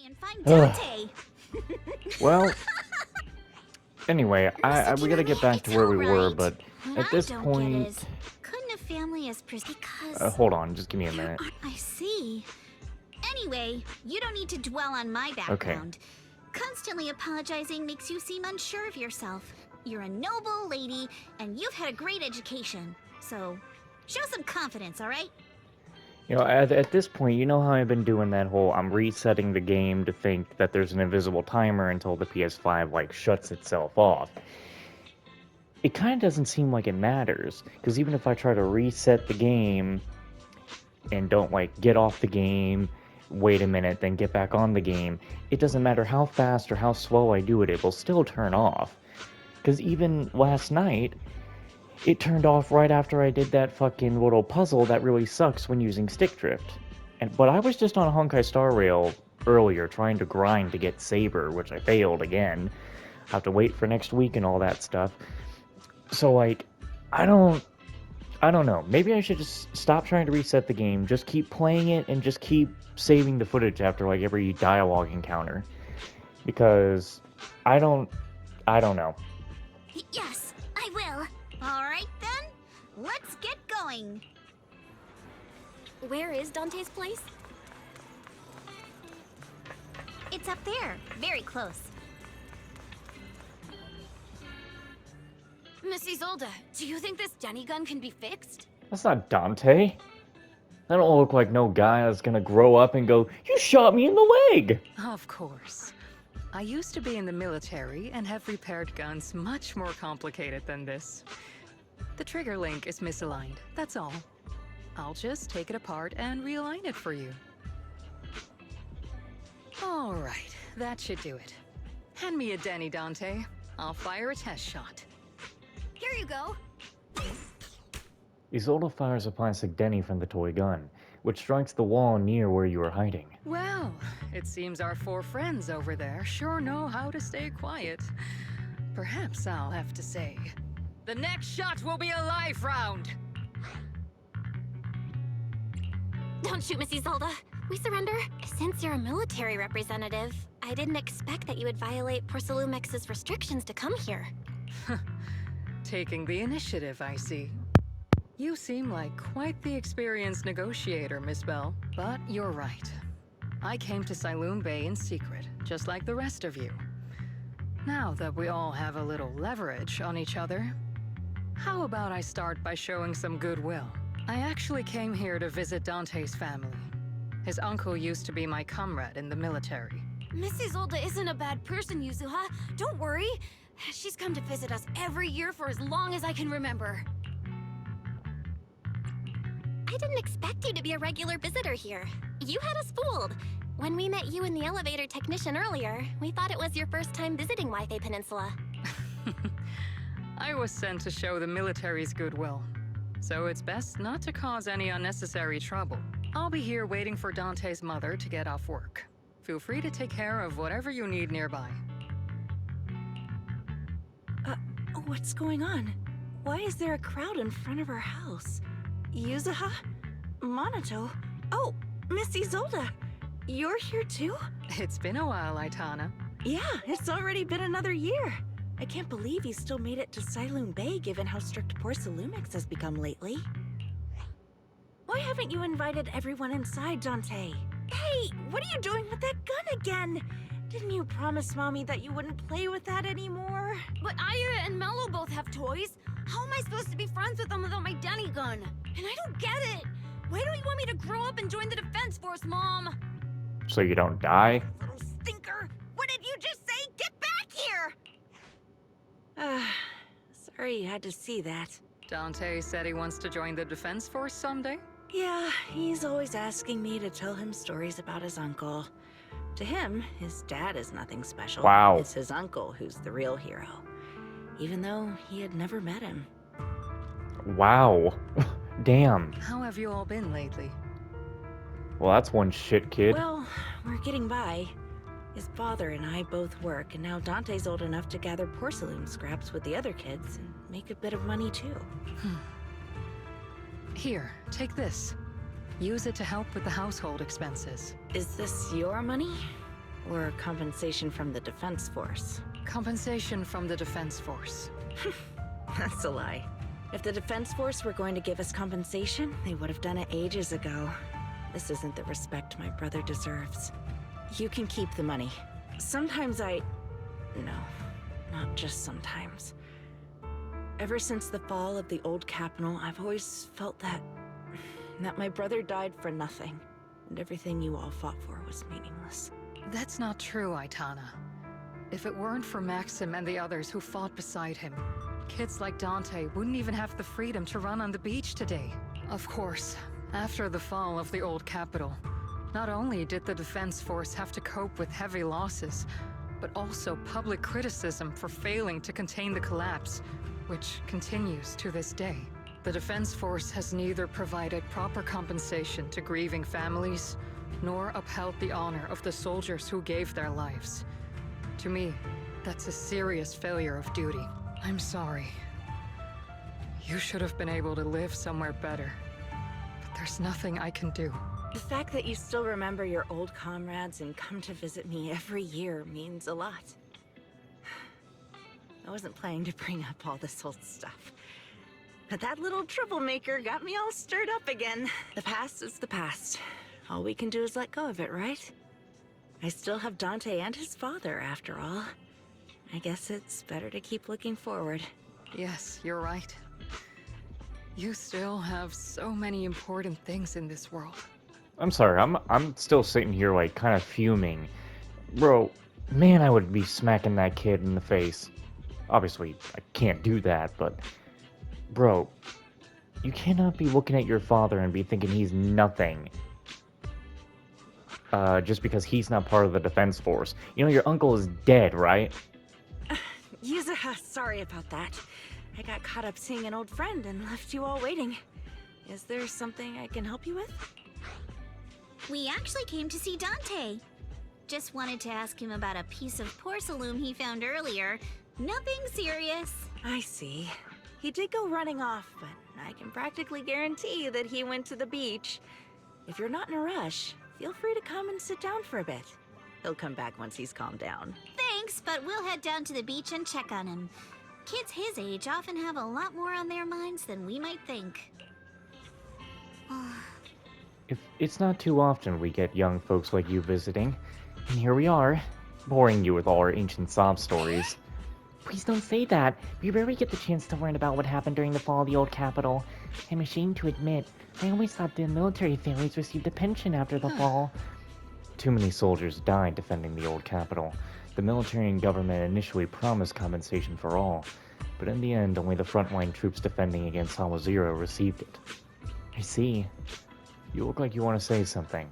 and find Dante. Well, anyway, we gotta get back to where we were, but What at this I don't point... get is, couldn't a family as because hold on, just give me a minute. I see. Anyway, you don't need to dwell on my background. Constantly apologizing makes you seem unsure of yourself. You're a noble lady, and you've had a great education. So, show some confidence, alright? You know, at this point, you know how I've been doing that whole I'm resetting the game to think that there's an invisible timer until the PS5, like, shuts itself off. It kind of doesn't seem like it matters, because even if I try to reset the game and don't, like, get off the game, wait a minute, then get back on the game, it doesn't matter how fast or how slow I do it, it will still turn off. Because even last night, it turned off right after I did that fucking little puzzle that really sucks when using stick drift. But I was just on Honkai Star Rail earlier trying to grind to get Saber, which I failed again. Have to wait for next week and all that stuff. So, like, I don't know. Maybe I should just stop trying to reset the game, just keep playing it, and just keep saving the footage after, like, every dialogue encounter. Because I don't know. Yes, I will. Alright then, let's get going. Where is Dante's place? It's up there, very close. Miss Isolde, do you think this Denny gun can be fixed? That's not Dante. That don't look like no guy that's gonna grow up and go, "You shot me in the leg!" Of course. I used to be in the military and have repaired guns much more complicated than this. The trigger link is misaligned, that's all. I'll just take it apart and realign it for you. Alright, that should do it. Hand me a Denny, Dante. I'll fire a test shot. Here you go. Isolde fires a plastic Denny from the toy gun, which strikes the wall near where you are hiding. Well, it seems our four friends over there sure know how to stay quiet. Perhaps I'll have to say, the next shot will be a life round! Don't shoot, Miss Isolde. We surrender. Since you're a military representative, I didn't expect that you would violate Porcelumex's restrictions to come here. Taking the initiative, I see. You seem like quite the experienced negotiator, Miss Bell. But you're right. I came to Siloon Bay in secret, just like the rest of you. Now that we all have a little leverage on each other, how about I start by showing some goodwill? I actually came here to visit Dante's family. His uncle used to be my comrade in the military. Miss Isolde isn't a bad person, Yuzuha. Don't worry. She's come to visit us every year for as long as I can remember. I didn't expect you to be a regular visitor here. You had us fooled. When we met you and the elevator technician earlier, we thought it was your first time visiting Wi-Fi Peninsula. I was sent to show the military's goodwill, so it's best not to cause any unnecessary trouble. I'll be here waiting for Dante's mother to get off work. Feel free to take care of whatever you need nearby. What's going on? Why is there a crowd in front of our house? Yuzuha? Monato? Oh, Miss Isolde! You're here too? It's been a while, Aitana. Yeah, it's already been another year. I can't believe you still made it to Siloon Bay given how strict Porcelumix has become lately. Why haven't you invited everyone inside, Dante? Hey, what are you doing with that gun again? Didn't you promise Mommy that you wouldn't play with that anymore? But Aya and Mello both have toys. How am I supposed to be friends with them without my Denny gun? And I don't get it. Why don't you want me to grow up and join the Defense Force, Mom? So you don't die? Little stinker! What did you just say? Get back here! Sorry you had to see that. Dante said he wants to join the Defense Force someday? Yeah, he's always asking me to tell him stories about his uncle. To him, his dad is nothing special. Wow. It's his uncle who's the real hero. Even though he had never met him. Wow. Damn. How have you all been lately? Well, that's one shit kid. Well, we're getting by. His father and I both work, and now Dante's old enough to gather porcelain scraps with the other kids and make a bit of money too. Here, take this. Use it to help with the household expenses. Is this your money? Or compensation from the Defense Force? Compensation from the Defense Force. That's a lie. If the Defense Force were going to give us compensation, they would have done it ages ago. This isn't the respect my brother deserves. You can keep the money. Sometimes No, not just sometimes. Ever since the fall of the old capital, I've always felt that my brother died for nothing, and everything you all fought for was meaningless. That's not true, Aitana. If it weren't for Maxim and the others who fought beside him, kids like Dante wouldn't even have the freedom to run on the beach today. Of course, after the fall of the old capital, not only did the Defense Force have to cope with heavy losses, but also public criticism for failing to contain the collapse, which continues to this day. The Defense Force has neither provided proper compensation to grieving families, nor upheld the honor of the soldiers who gave their lives. To me, that's a serious failure of duty. I'm sorry. You should have been able to live somewhere better, but there's nothing I can do. The fact that you still remember your old comrades and come to visit me every year means a lot. I wasn't planning to bring up all this old stuff, but that little troublemaker got me all stirred up again. The past is the past. All we can do is let go of it, right? I still have Dante and his father, after all. I guess it's better to keep looking forward. Yes, you're right. You still have so many important things in this world. I'm sorry, I'm still sitting here like kind of fuming. Bro, man, I would be smacking that kid in the face. Obviously, I can't do that, but bro, you cannot be looking at your father and be thinking he's nothing. Just because he's not part of the Defense Force. You know, your uncle is dead, right? Yuzuha, sorry about that. I got caught up seeing an old friend and left you all waiting. Is there something I can help you with? We actually came to see Dante. Just wanted to ask him about a piece of porcelain he found earlier. Nothing serious. I see. He did go running off, but I can practically guarantee that he went to the beach. If you're not in a rush, feel free to come and sit down for a bit. He'll come back once he's calmed down. Thanks, but we'll head down to the beach and check on him. Kids his age often have a lot more on their minds than we might think. It's not too often we get young folks like you visiting. And here we are, boring you with all our ancient sob stories. Please don't say that. We rarely get the chance to learn about what happened during the fall of the old capital. I'm ashamed to admit, I always thought the military families received a pension after the fall. Too many soldiers died defending the old capital. The military and government initially promised compensation for all, but in the end, only the frontline troops defending against Hollow Zero received it. I see. You look like you want to say something.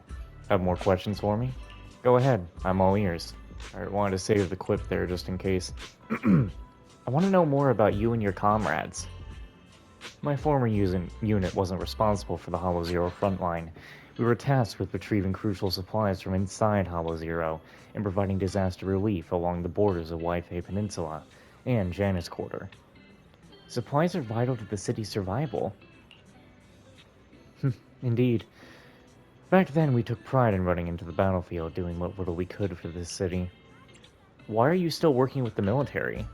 Have more questions for me? Go ahead, I'm all ears. I wanted to save the clip there just in case. I want to know more about you and your comrades. My former unit wasn't responsible for the Hollow Zero frontline. We were tasked with retrieving crucial supplies from inside Hollow Zero and providing disaster relief along the borders of Waifei Peninsula and Janus Quarter. Supplies are vital to the city's survival. Indeed. Back then, we took pride in running into the battlefield, doing what little we could for this city. Why are you still working with the military?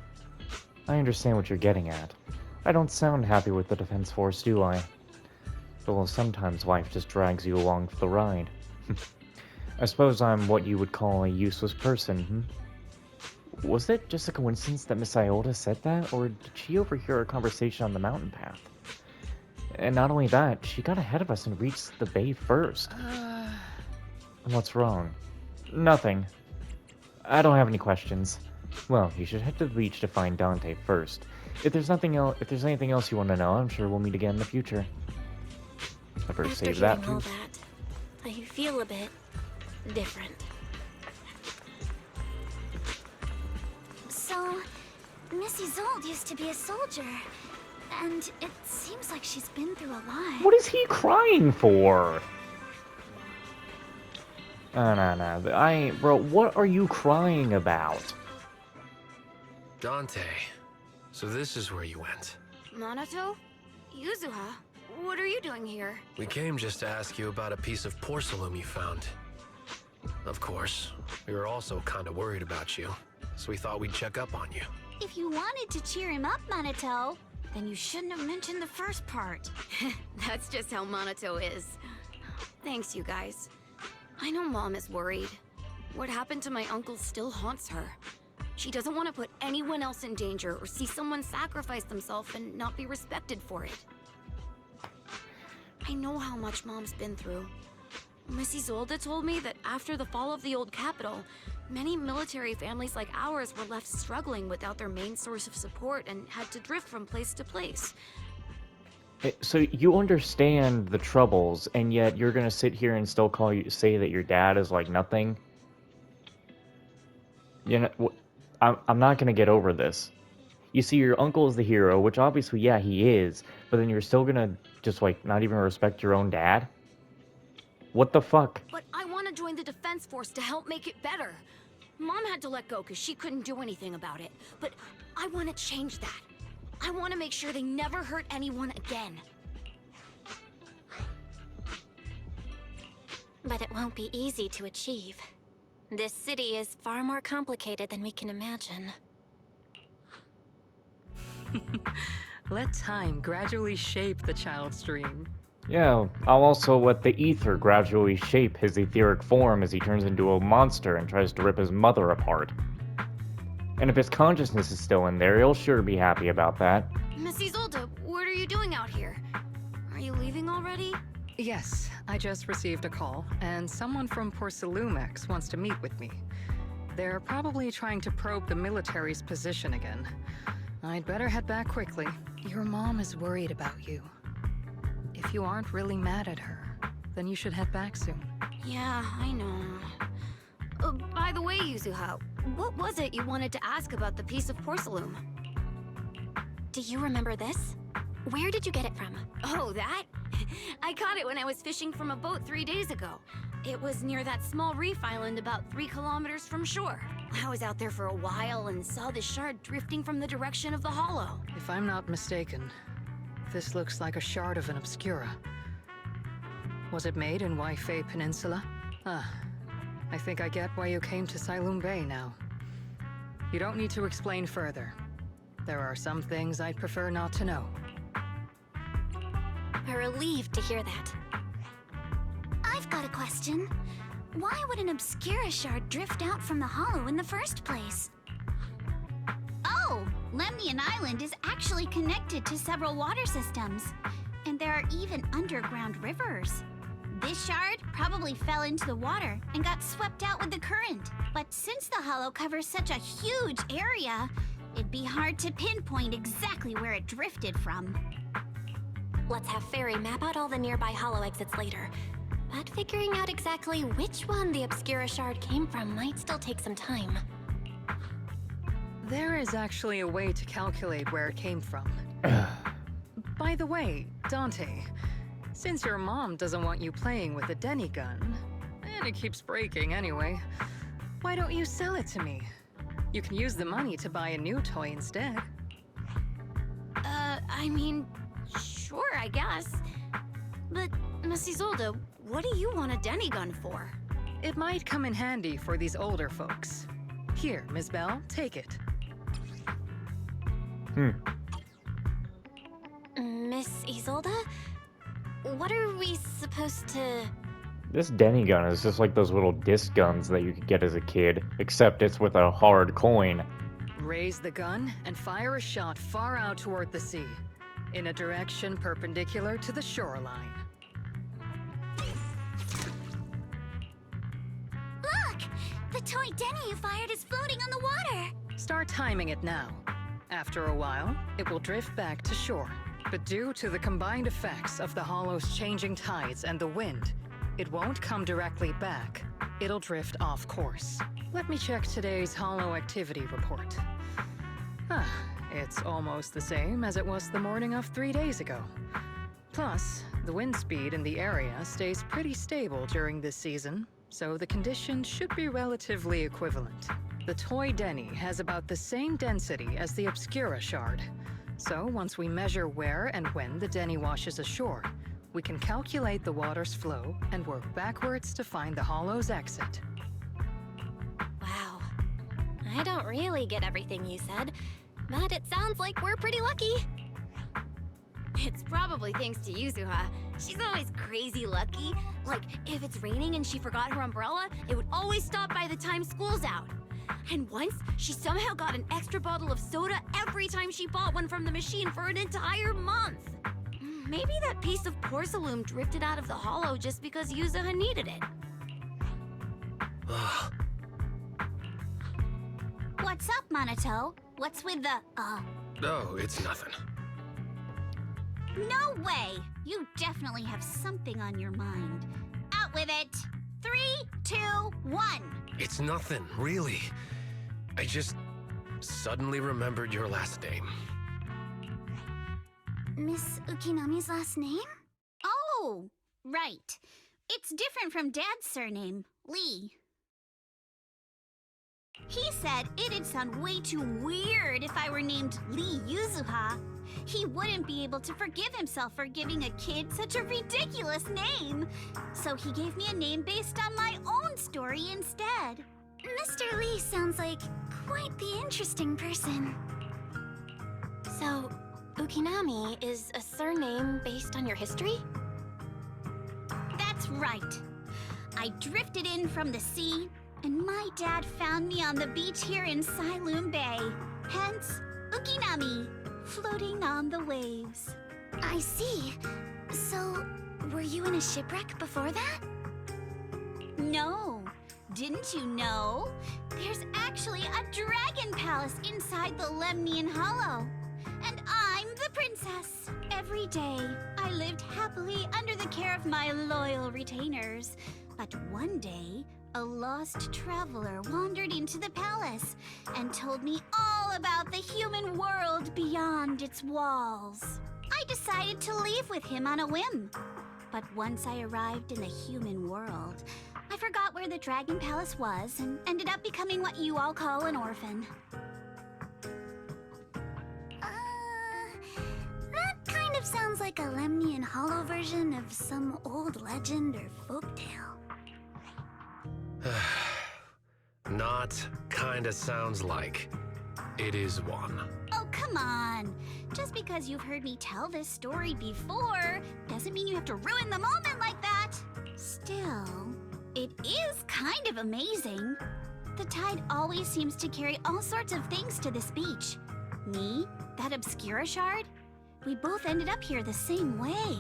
I understand what you're getting at. I don't sound happy with the Defense Force, do I? Well, sometimes life just drags you along for the ride. I suppose I'm what you would call a useless person, Was it just a coincidence that Miss Iota said that, or did she overhear our conversation on the mountain path? And not only that, she got ahead of us and reached the bay first. What's wrong? Nothing. I don't have any questions. Well, you should head to the beach to find Dante first. If there's anything else you want to know, I'm sure we'll meet again in the future. I better save that. After hearing all that, I feel a bit different. So, Miss Isolde used to be a soldier, and it seems like she's been through a lot. What is he crying for? No. Bro, what are you crying about? Dante, so this is where you went. Minato? Yuzuha? What are you doing here? We came just to ask you about a piece of porcelain you found. Of course. We were also kinda worried about you, so we thought we'd check up on you. If you wanted to cheer him up, Monato, then you shouldn't have mentioned the first part. That's just how Monato is. Thanks, you guys. I know Mom is worried. What happened to my uncle still haunts her. She doesn't want to put anyone else in danger or see someone sacrifice themselves and not be respected for it. I know how much Mom's been through. Miss Isolde told me that after the fall of the old capital, many military families like ours were left struggling without their main source of support and had to drift from place to place. So you understand the troubles, and yet you're gonna sit here and still say that your dad is like nothing? You know, I'm not gonna get over this. You see, your uncle is the hero, which obviously, yeah, he is, but then you're still gonna just, like, not even respect your own dad? What the fuck? But I want to join the defense force to help make it better. Mom had to let go because she couldn't do anything about it. But I want to change that. I want to make sure they never hurt anyone again. But it won't be easy to achieve. This city is far more complicated than we can imagine. Let time gradually shape the child's dream. Yeah, I'll also let the ether gradually shape his etheric form as he turns into a monster and tries to rip his mother apart. And if his consciousness is still in there, he'll sure be happy about that. Miss Isolde, what are you doing out here? Are you leaving already? Yes, I just received a call, and someone from Porcelumex wants to meet with me. They're probably trying to probe the military's position again. I'd better head back quickly. Your mom is worried about you. If you aren't really mad at her, then you should head back soon. Yeah, I know. By the way, Yuzuha, what was it you wanted to ask about the piece of porcelain? Do you remember this? Where did you get it from? Oh, that? I caught it when I was fishing from a boat 3 days ago. It was near that small reef island about 3 kilometers from shore. I was out there for a while and saw the shard drifting from the direction of the hollow. If I'm not mistaken, this looks like a shard of an Obscura. Was it made in Waifei Peninsula? Ah, I think I get why you came to Sailoon Bay now. You don't need to explain further. There are some things I'd prefer not to know. We're relieved to hear that. I've got a question. Why would an Obscura shard drift out from the hollow in the first place? Oh, Lemnian Island is actually connected to several water systems. And there are even underground rivers. This shard probably fell into the water and got swept out with the current. But since the hollow covers such a huge area, it'd be hard to pinpoint exactly where it drifted from. Let's have Fairy map out all the nearby hollow exits later. But figuring out exactly which one the Obscura shard came from might still take some time. There is actually a way to calculate where it came from. By the way, Dante, since your mom doesn't want you playing with a Denny gun, and it keeps breaking anyway, why don't you sell it to me? You can use the money to buy a new toy instead. I mean, sure, I guess. But, Miss Isolde, what do you want a Denny gun for? It might come in handy for these older folks. Here, Miss Bell, take it. Miss Isolde? What are we supposed to... This Denny gun is just like those little disc guns that you could get as a kid, except it's with a hard coin. Raise the gun and fire a shot far out toward the sea, in a direction perpendicular to the shoreline. Look! The toy Denny you fired is floating on the water! Start timing it now. After a while, it will drift back to shore. But due to the combined effects of the hollow's changing tides and the wind, it won't come directly back. It'll drift off course. Let me check today's hollow activity report. It's almost the same as it was the morning of 3 days ago. Plus, the wind speed in the area stays pretty stable during this season, so the conditions should be relatively equivalent. The toy Denny has about the same density as the Obscura shard. So once we measure where and when the Denny washes ashore, we can calculate the water's flow and work backwards to find the hollow's exit. I don't really get everything you said, but it sounds like we're pretty lucky. It's probably thanks to Yuzuha. She's always crazy lucky. Like, if it's raining and she forgot her umbrella, it would always stop by the time school's out. And once, she somehow got an extra bottle of soda every time she bought one from the machine for an entire month. Maybe that piece of porcelain drifted out of the hollow just because Yuzuha needed it. What's up, Monato? What's with the, No, it's nothing. No way! You definitely have something on your mind. Out with it! 3, 2, 1! It's nothing, really. I just suddenly remembered your last name. Miss Ukinami's last name? Oh, right. It's different from Dad's surname, Lee. He said it'd sound way too weird if I were named Lee Yuzuha. He wouldn't be able to forgive himself for giving a kid such a ridiculous name. So he gave me a name based on my own story instead. Mr. Lee sounds like quite the interesting person. So, Ukinami is a surname based on your history? That's right. I drifted in from the sea, and my dad found me on the beach here in Sailoon Bay. Hence, Ukinami, floating on the waves. I see. So, were you in a shipwreck before that? No. Didn't you know? There's actually a dragon palace inside the Lemnian Hollow. And I'm the princess. Every day, I lived happily under the care of my loyal retainers. But one day, a lost traveler wandered into the palace and told me all about the human world beyond its walls. I decided to leave with him on a whim. But once I arrived in the human world, I forgot where the Dragon Palace was and ended up becoming what you all call an orphan. That kind of sounds like a Lemnian Hollow version of some old legend or folktale. Not kinda sounds like. It is one. Oh, come on. Just because you've heard me tell this story before doesn't mean you have to ruin the moment like that. Still, it is kind of amazing. The tide always seems to carry all sorts of things to this beach. Me, that Obscura shard, we both ended up here the same way.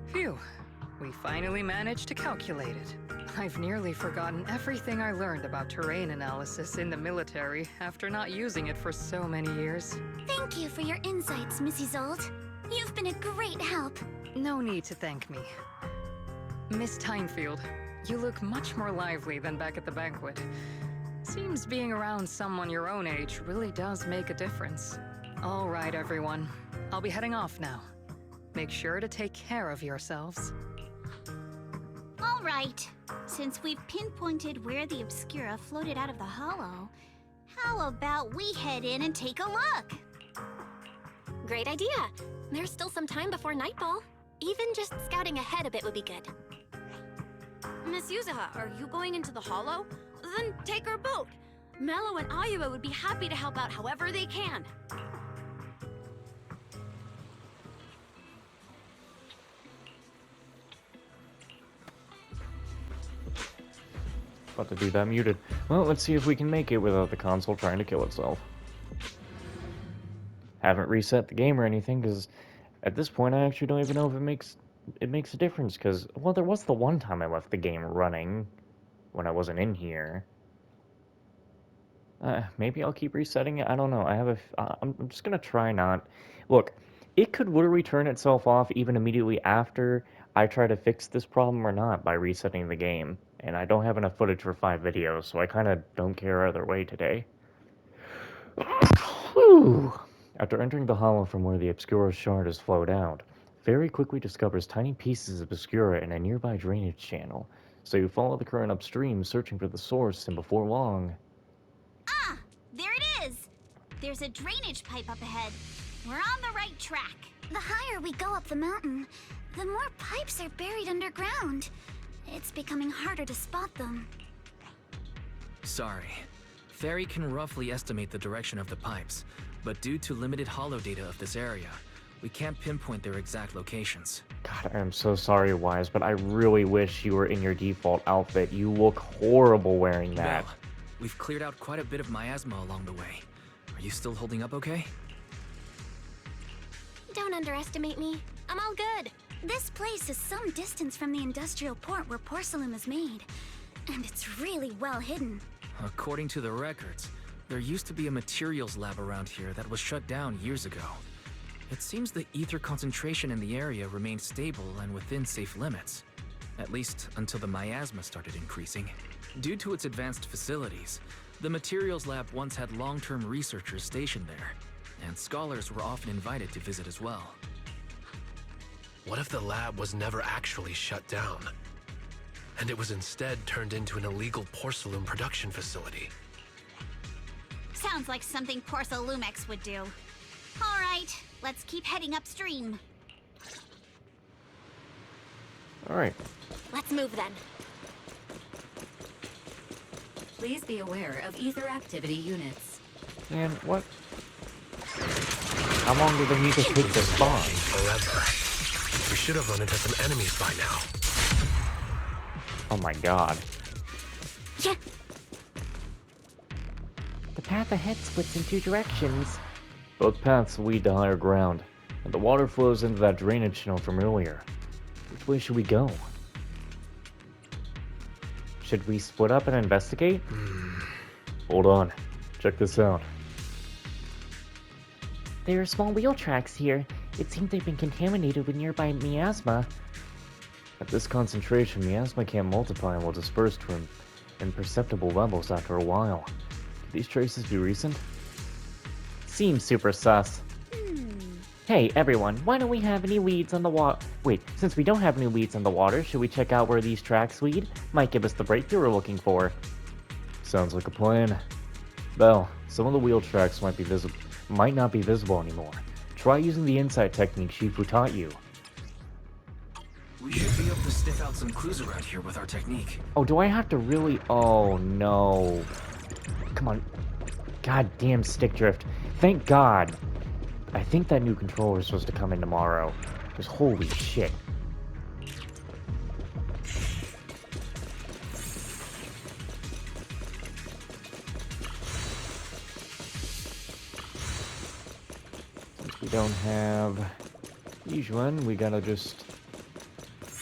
Phew. We finally managed to calculate it. I've nearly forgotten everything I learned about terrain analysis in the military after not using it for so many years. Thank you for your insights, Mrs. Old. You've been a great help. No need to thank me. Miss Tynefield, you look much more lively than back at the banquet. Seems being around someone your own age really does make a difference. All right, everyone. I'll be heading off now. Make sure to take care of yourselves. All right. Since we've pinpointed where the Obscura floated out of the hollow, how about we head in and take a look? Great idea. There's still some time before nightfall. Even just scouting ahead a bit would be good. Miss Yuzuha, are you going into the hollow? Then take our boat. Mello and Ayuba would be happy to help out however they can. About to do that muted. Well, let's see if we can make it without the console trying to kill itself. Haven't reset the game or anything, because at this point I actually don't even know if it makes a difference, because, well, there was the one time I left the game running when I wasn't in here. Maybe I'll keep resetting it. I don't know. I'm just gonna try not. Look, it could return itself off even immediately after I try to fix this problem or not by resetting the game. And I don't have enough footage for 5 videos, so I kind of don't care either way today. Whew. After entering the hollow from where the Obscura shard has flowed out, Fairy quickly discovers tiny pieces of Obscura in a nearby drainage channel. So you follow the current upstream, searching for the source, and before long... Ah! There it is! There's a drainage pipe up ahead. We're on the right track. The higher we go up the mountain, the more pipes are buried underground. It's becoming harder to spot them. Sorry. Fairy can roughly estimate the direction of the pipes, but due to limited holo data of this area, we can't pinpoint their exact locations. God, I'm so sorry, Wise, but I really wish you were in your default outfit. You look horrible wearing that. Well, we've cleared out quite a bit of miasma along the way. Are you still holding up okay? Don't underestimate me. I'm all good. This place is some distance from the industrial port where porcelain is made, and it's really well hidden. According to the records, there used to be a materials lab around here that was shut down years ago. It seems the ether concentration in the area remained stable and within safe limits, at least until the miasma started increasing. Due to its advanced facilities, the materials lab once had long-term researchers stationed there, and scholars were often invited to visit as well. What if the lab was never actually shut down? And it was instead turned into an illegal porcelain production facility? Sounds like something Porcelumex would do. All right, let's keep heading upstream. All right. Let's move then. Please be aware of ether activity units. And what? How long do they need to take to spawn? Forever. We should have run into some enemies by now. Oh my god. Yeah. The path ahead splits in two directions. Both paths lead to higher ground, and the water flows into that drainage channel from earlier. Which way should we go? Should we split up and investigate? Hold on. Check this out. There are small wheel tracks here. It seems they've been contaminated with nearby miasma. At this concentration, miasma can't multiply and will disperse to imperceptible levels after a while. Could these traces be recent? Seems super sus. Hey, everyone, why don't we have any leads on the water? Wait, since we don't have any leads on the water, should we check out where these tracks lead? Might give us the breakthrough we're looking for. Sounds like a plan. Belle, some of the wheel tracks might not be visible anymore. Try using the insight technique Shifu taught you. We should be able to sniff out some clues around here with our technique. Oh, do I have to really? Oh, no. Come on. Goddamn stick drift. Thank God. I think that new controller is supposed to come in tomorrow. Because holy shit. Since we don't have each one, we gotta just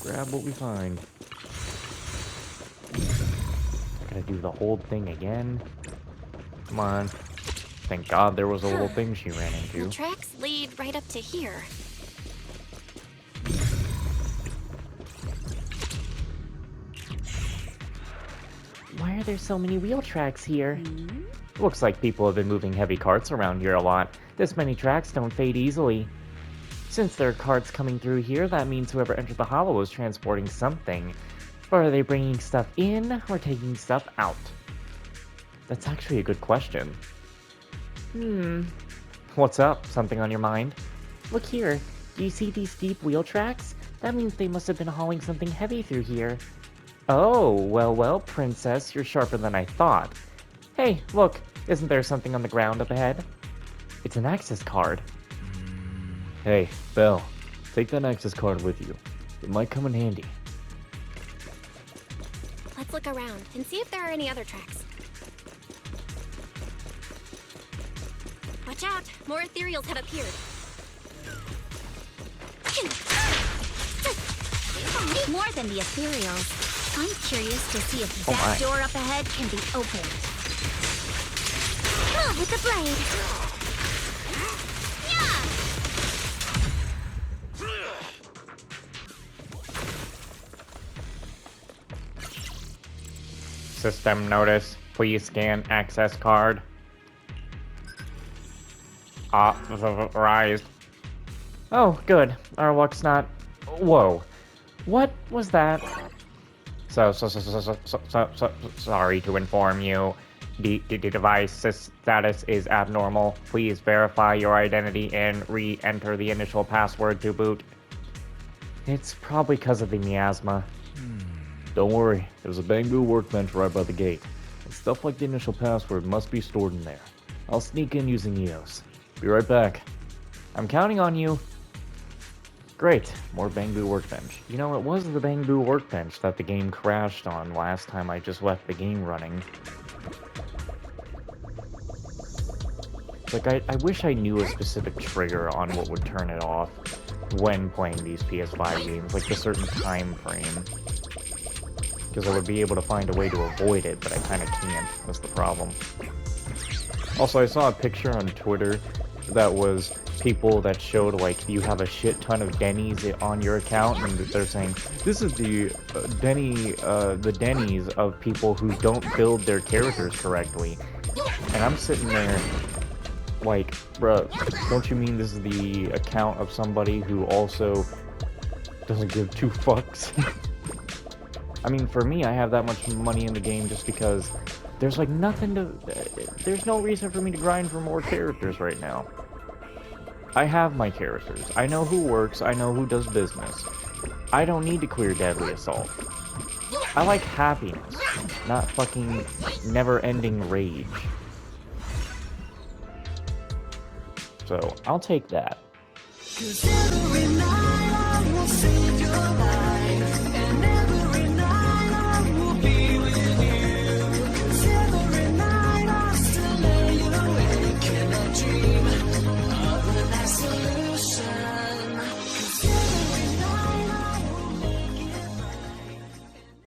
grab what we find. Gotta do the whole thing again. Come on. Thank God there was a little thing she ran into. The tracks lead right up to here. Why are there so many wheel tracks here? Looks like people have been moving heavy carts around here a lot. This many tracks don't fade easily. Since there are carts coming through here, that means whoever entered the hollow is transporting something. Or are they bringing stuff in or taking stuff out? That's actually a good question. What's up? Something on your mind? Look here. Do you see these deep wheel tracks? That means they must have been hauling something heavy through here. Oh, well, princess, you're sharper than I thought. Hey, look. Isn't there something on the ground up ahead? It's an access card. Hey, Belle. Take that access card with you. It might come in handy. Let's look around and see if there are any other tracks. Watch out! More ethereals have appeared. More than the ethereals. I'm curious to see if Oh that my. door up ahead can be opened. Move with the blade. System notice. Please scan access card. Authorized. Oh, good. Our luck's not. Whoa. What was that? Sorry to inform you. The device status is abnormal. Please verify your identity and re-enter the initial password to boot. It's probably because of the miasma. Don't worry, there's a bamboo workbench right by the gate. And stuff like the initial password must be stored in there. I'll sneak in using EOS. Be right back. I'm counting on you. Great, more bamboo workbench. You know, it was the bamboo workbench that the game crashed on last time I just left the game running. Like, I wish I knew a specific trigger on what would turn it off when playing these PS5 games, like a certain time frame. Because I would be able to find a way to avoid it, but I kind of can't. That's the problem. Also, I saw a picture on Twitter that was people that showed, like, you have a shit ton of Denny's on your account, and they're saying, this is the Denny's of people who don't build their characters correctly. And I'm sitting there like, bruh, don't you mean this is the account of somebody who also doesn't give two fucks? I mean, for me, I have that much money in the game just because there's like nothing to... There's no reason for me to grind for more characters right now. I have my characters. I know who works. I know who does business. I don't need to clear Deadly Assault. I like happiness, not fucking never-ending rage. So, I'll take that. 'Cause every night